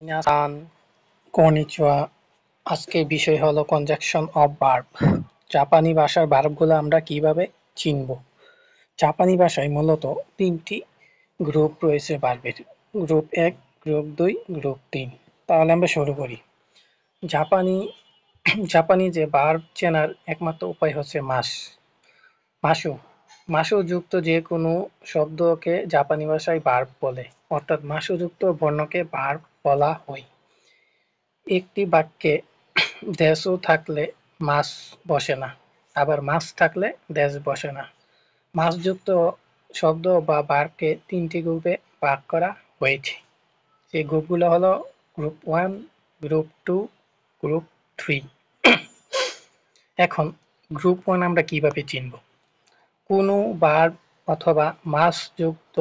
মিনাসান কনিচিওয়া। আজকের বিষয় হলো কনজাকশন অফ ভার্ব। জাপানি ভাষার ভার্বগুলো আমরা কিভাবে চিনব। জাপানি ভাষায় মূলত তিনটি গ্রুপ রয়েছে ভার্বের। Group 1, group 2, group 3। তাহলে আমরা শুরু করি। জাপানি জাপানি যে ভার্ব চেনার একমাত্র উপায় হচ্ছে মাসু। মাসু যুক্ত যে কোনো শব্দকে জাপানি ভাষায় ভার্ব বলে, অর্থাৎ মাসু যুক্ত বর্ণকে ভার্ব বলা হয়। একটি বাক্যে দেশও থাকলে মাছ বসে না, আবার মাছ থাকলে দেশ বসে না। মাছযুক্ত শব্দ বা ভার্বকে তিনটি গ্রুপে ভাগ করা হয়েছে। সেই গ্রুপগুলো হলো গ্রুপ 1, গ্রুপ 2, গ্রুপ 3। এখন গ্রুপ 1 আমরা কিভাবে চিনব। কোনো ভার্ব অথবা মাছযুক্ত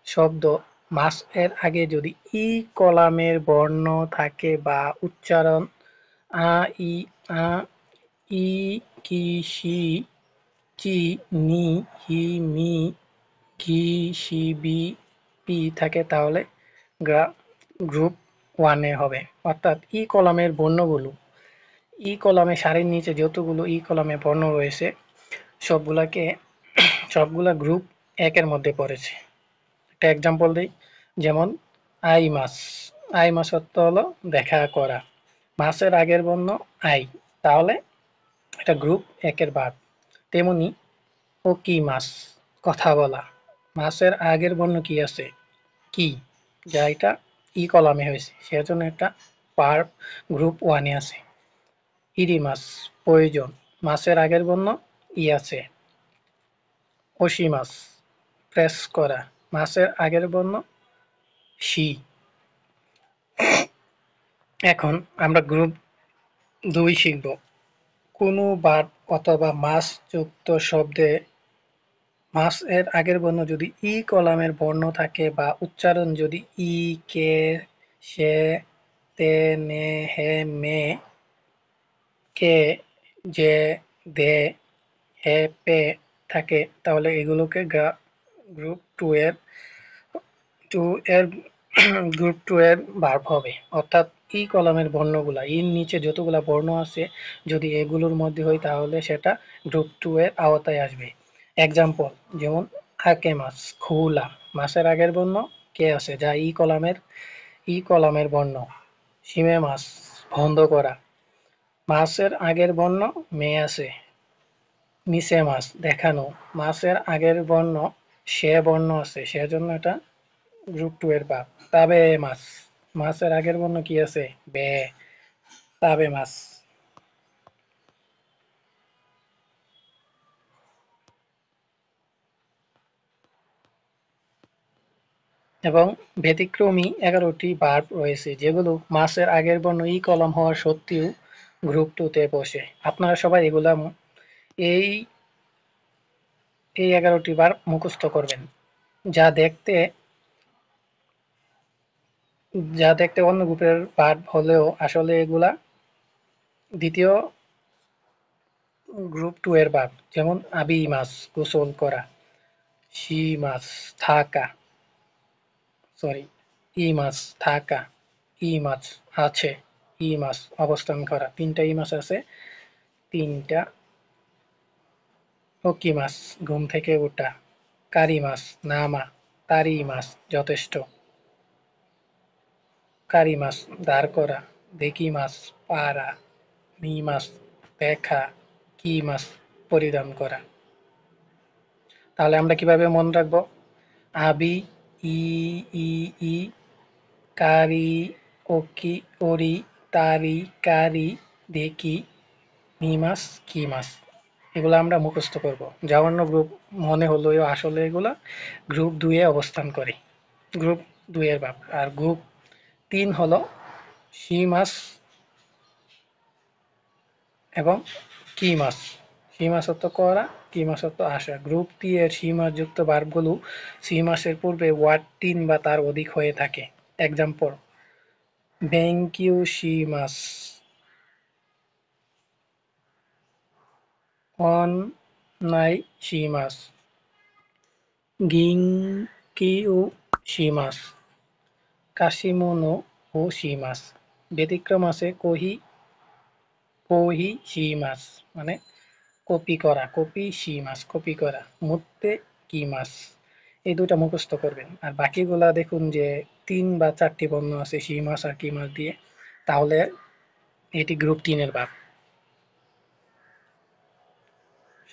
শব্দ মাছ এর আগে যদি ই কলামের বর্ণ থাকে বা উচ্চারণ আ, ই, আ, ই, কি, সি, চি, নি, হি, মি, ঘি, সি, বি, পি থাকে, তাহলে গ্রুপ 1 এ হবে। অর্থাৎ ই কলামের বর্ণগুলো, ই কলামে সারির নিচে যতগুলো ই কলামে বর্ণ রয়েছে সবগুলা গ্রুপ 1 এর মধ্যে পড়েছে। একটা এক্সাম্পল দিই, যেমন আই মাছ। আই মাছ অর্থ হলো দেখা করা। মাছের আগের বর্ণ আই, তাহলে এটা গ্রুপ 1 এর ভাগ। তেমনি ও কি মাছ, কথা বলা। মাছের আগের বর্ণ কি আছে, কি, যা এটা ই কলামে হয়েছে, সেজন্য এটা ভার্ব গ্রুপ 1 এ আছে। ইরি মাছ, প্রয়োজন। মাছের আগের বর্ণ ই আছে। ওশি মাছ, প্রেস করা। মাছের আগের বর্ণ সি। এখন আমরা গ্রুপ 2 শিখব। কোনো ভার্ব অথবা মাছ যুক্ত শব্দে মাছ এর আগের বর্ণ যদি ই কলামের বর্ণ থাকে বা উচ্চারণ যদি ই, কে, সে, তে, নে, হে, মে, কে, যে, দে, হে, পে থাকে, তাহলে এগুলোকে গ্রুপ 2 এর 2 এর গ্রুপ 2 এর ভার্ব হবে। অর্থাৎ ই কলামের বর্ণগুলা, ইর নিচে যতগুলা বর্ণ আছে, যদি এগুলোর মধ্যে হয় তাহলে সেটা গ্রুপ 2 এর আওতায় আসবে। এক্সাম্পল, যেমন আকে মাছ, খোলা। মাছের আগের বর্ণ কে আছে, যা ই কলামের বর্ণ। শিমে মাছ, বন্ধ করা। মাছের আগের বর্ণ মে আছে। নিচে মাছ, দেখানো। মাছের আগের বর্ণ সে বর্ণ আছে, সেজন্য এটা গ্রুপ 2 এর ভাগ। তাবে মাছ, মাছের আগের বর্ণ কি আছে, বে, তাবে মাছ। এবং ব্যতিক্রমী 11টি ভার্ব রয়েছে, যেগুলো মাছের আগের বর্ণ ই কলাম হওয়া সত্ত্বেও গ্রুপ 2 তে বসে। আপনারা সবাই এগুলা এই এই 11টি ভার্ব মুখস্থ করবেন, যা দেখতে যা দেখতে অন্য গ্রুপের ভার্ব হলেও আসলে এগুলা দ্বিতীয় গ্রুপ 2 এর ভার্ব। যেমন আবি মাছ, গোসল করা। শি মাছ, থাকা। সরি, ই মাছ, থাকা। ই মাছ, আছে। ই মাছ, অবস্থান করা। তিনটা ই মাছ আছে, তিনটা। ওকি মাছ, ঘুম থেকে ওঠা। কারি মাছ, নামা। তারি মাছ, যথেষ্ট। কারি মাছ, দাঁড় করা। দেখি মাছ, পাড়া। মি মাছ, দেখা। কি মাছ, পরিধান করা। তাহলে আমরা কিভাবে মনে রাখবো। আবি, ই, ই, ই, কারি, ওকি, ওরি, তারি, কারি, দেখি, মিমাস, কি মাস। এগুলো আমরা মুখস্থ করব। যাওয়ান্য গ্রুপ মনে হলেও আসলে এগুলা গ্রুপ 2 এ অবস্থান করে। গ্রুপ 2 এর ভাব। আর গ্রুপ 3 হলো সি মাস এবং কি মাস। সি মাস অর্থ করা, কি মাস অর্থ আসা। গ্রুপ 3 এর সি মাস যুক্ত ভার্বগুলো সি মাসের পূর্বে ওয়ার্ড 3 বা তার অধিক হয়ে থাকে। এক্সাম্পল, বেঙ্কিউ সি মাস, অন নাই সি মাস, গিঙ্কিউ সি মাস, কাশিমোনো ও শিমাস। ব্যতিক্রম আছে কোহি শিমাস, মানে কপি করা, কপি করা। মুত্তে কিমাস। এই দুটা মুখস্থ করবেন। আর বাকিগুলা দেখুন যে ৩ বা ৪টি বর্ণ আছে শিমাস আর কিমাস দিয়ে, তাহলে এটি গ্রুপ ৩ এর ভার্ব।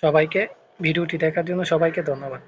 সবাইকে ভিডিওটি দেখার জন্য সবাইকে ধন্যবাদ।